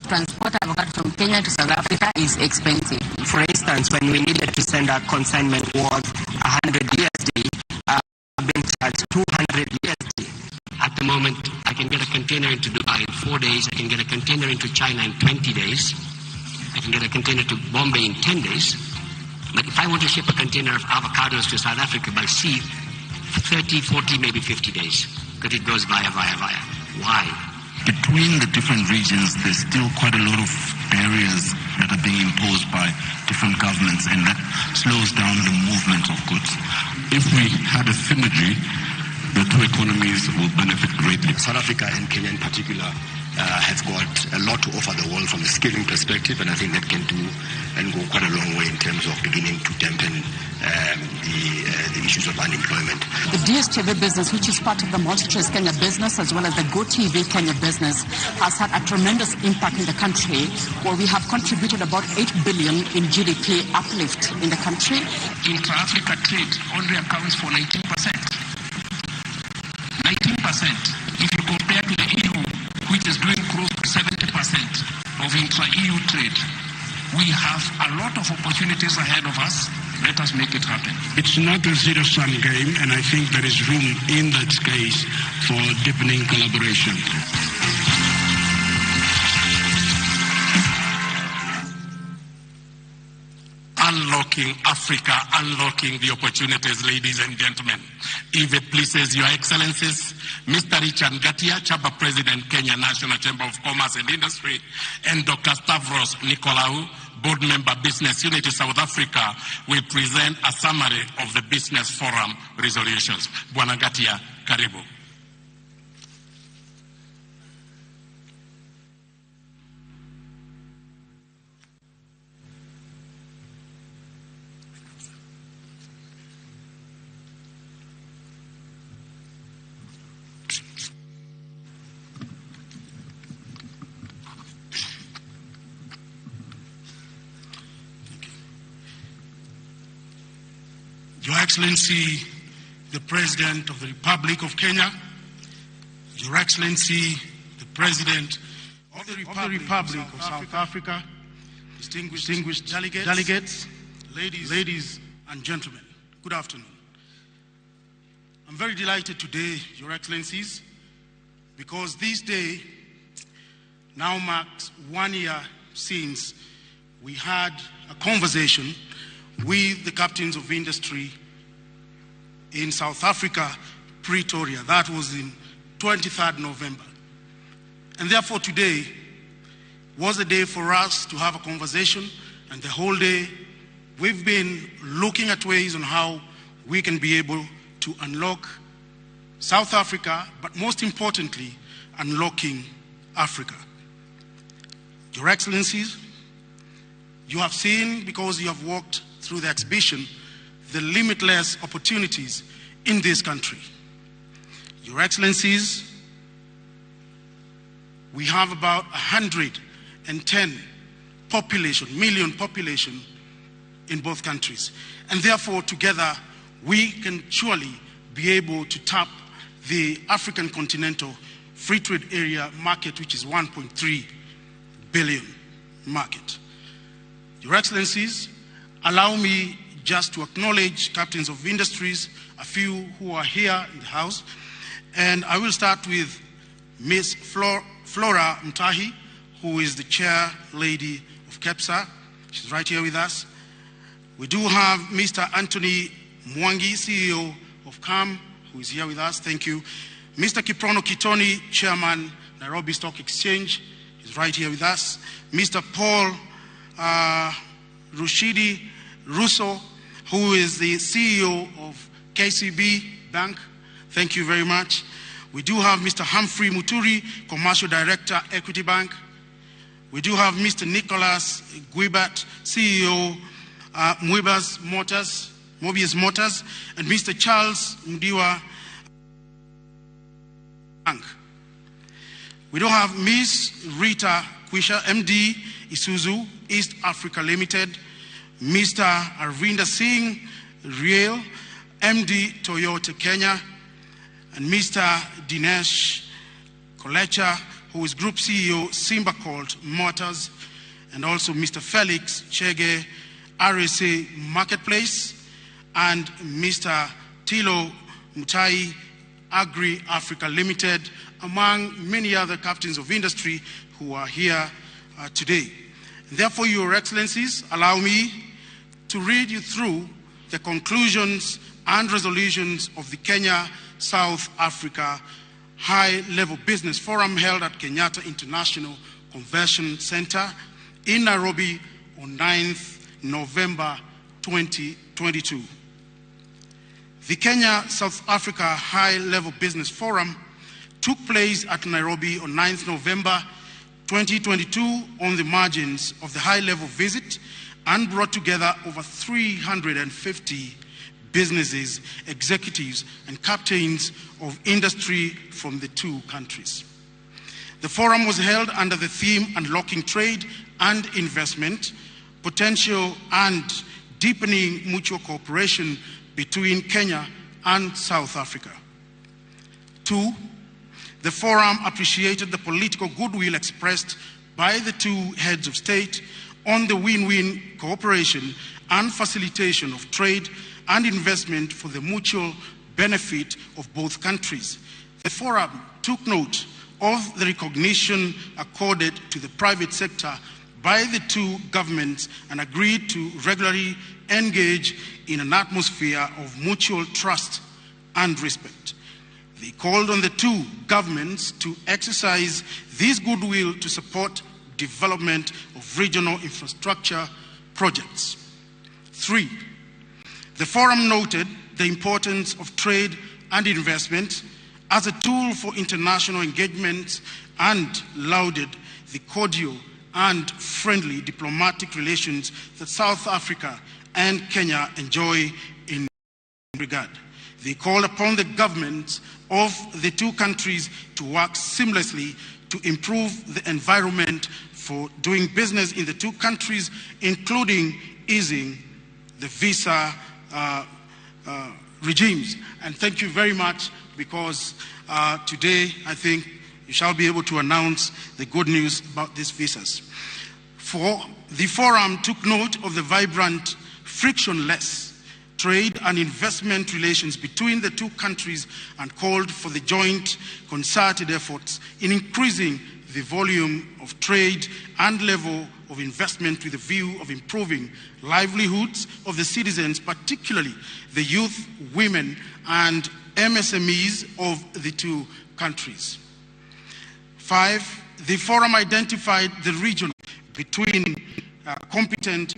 Transport avocado from Kenya to South Africa is expensive. For instance, when we needed to send a consignment worth 100 USD, being charged 200 USD. At the moment, I can get a container into Dubai in 4 days. I can get a container into China in 20 days. I can get a container to Bombay in 10 days. But if I want to ship a container of avocados to South Africa by sea, 30, 40, maybe 50 days, because it goes via. Why? Between the different regions, there's still quite a lot of barriers that are being imposed by different governments, and that slows down the movement of goods. If we had a synergy, the two economies will benefit greatly. South Africa and Kenya in particular have got a lot to offer the world from a skilling perspective, and I think that can do and go quite a long way in terms of beginning to dampen the issues of unemployment. The DSTV business, which is part of the MultiChoice Kenya business as well as the GoTV Kenya business, has had a tremendous impact in the country, where we have contributed about 8 billion in GDP uplift in the country. Intra-Africa trade only accounts for 19%. 19%. If you compare to the EU, which is doing close to 70% of intra-EU trade, we have a lot of opportunities ahead of us. Let us make it happen. It's not a zero-sum game, and I think there is room in that space for deepening collaboration. Unlocking Africa, unlocking the opportunities, ladies and gentlemen. If it pleases your excellencies, Mr. Richard Ngatia, Chamber President, Kenya National Chamber of Commerce and Industry, and Dr. Stavros Nicolaou, Board Member, Business Unity South Africa, will present a summary of the Business Forum resolutions. Bwana Ngatia, karibu. Your Excellency, the President of the Republic of Kenya, Your Excellency, the President of the Republic of South Africa, distinguished delegates, ladies and gentlemen, good afternoon. I'm very delighted today, Your Excellencies, because this day now marks 1 year since we had a conversation with the captains of industry in South Africa, Pretoria. That was in 23rd November. And therefore today was a day for us to have a conversation, and the whole day we've been looking at ways on how we can be able to unlock South Africa, but most importantly, unlocking Africa. Your Excellencies, you have seen, because you have walked through the exhibition, the limitless opportunities in this country. Your Excellencies, we have about 110 million population in both countries. And therefore, together, we can surely be able to tap the African continental free trade area market, which is 1.3 billion market. Your Excellencies, allow me just to acknowledge captains of industries, a few who are here in the house. And I will start with Ms. Flora Mtahi, who is the chair lady of KEPSA. She's right here with us. We do have Mr. Anthony Mwangi, CEO of CAM, who is here with us. Thank you. Mr. Kiprono Kitoni, chairman, Nairobi Stock Exchange, is right here with us. Mr. Paul Rushidi Russo, who is the CEO of KCB Bank. Thank you very much. We do have Mr. Humphrey Muturi, Commercial Director, Equity Bank. We do have Mr. Nicholas Guibert, CEO, Mobius Motors, and Mr. Charles Mdiwa Bank. We do have Ms. Rita Kwisha, MD, Isuzu East Africa Limited, Mr. Arvinder Singh Riel, MD, Toyota Kenya, and Mr. Dinesh Kolecha, who is Group CEO, Simba Colt Motors, and also Mr. Felix Chege, RSA Marketplace, and Mr. Tilo Mutai, Agri Africa Limited, among many other captains of industry who are here today. Therefore, Your Excellencies, allow me to read you through the conclusions and resolutions of the Kenya-South Africa High-Level Business Forum held at Kenyatta International Convention Center in Nairobi on 9th November 2022. The Kenya-South Africa High-Level Business Forum took place at Nairobi on 9th November 2022 on the margins of the high-level visit and brought together over 350 businesses, executives, and captains of industry from the two countries. The forum was held under the theme Unlocking Trade and Investment, Potential and Deepening Mutual Cooperation between Kenya and South Africa. 2, the forum appreciated the political goodwill expressed by the two heads of state on the win-win cooperation and facilitation of trade and investment for the mutual benefit of both countries. The forum took note of the recognition accorded to the private sector by the two governments and agreed to regularly engage in an atmosphere of mutual trust and respect. They called on the two governments to exercise this goodwill to support development of regional infrastructure projects. 3, the forum noted the importance of trade and investment as a tool for international engagement and lauded the cordial and friendly diplomatic relations that South Africa and Kenya enjoy in regard. They called upon the governments of the two countries to work seamlessly to improve the environment for doing business in the two countries, including easing the visa regimes. And thank you very much, because today I think you shall be able to announce the good news about these visas. The forum took note of the vibrant, frictionless trade and investment relations between the two countries and called for the joint concerted efforts in increasing the volume of trade and level of investment with a view of improving livelihoods of the citizens, particularly the youth, women, and MSMEs of the two countries. 5, the forum identified the region between competent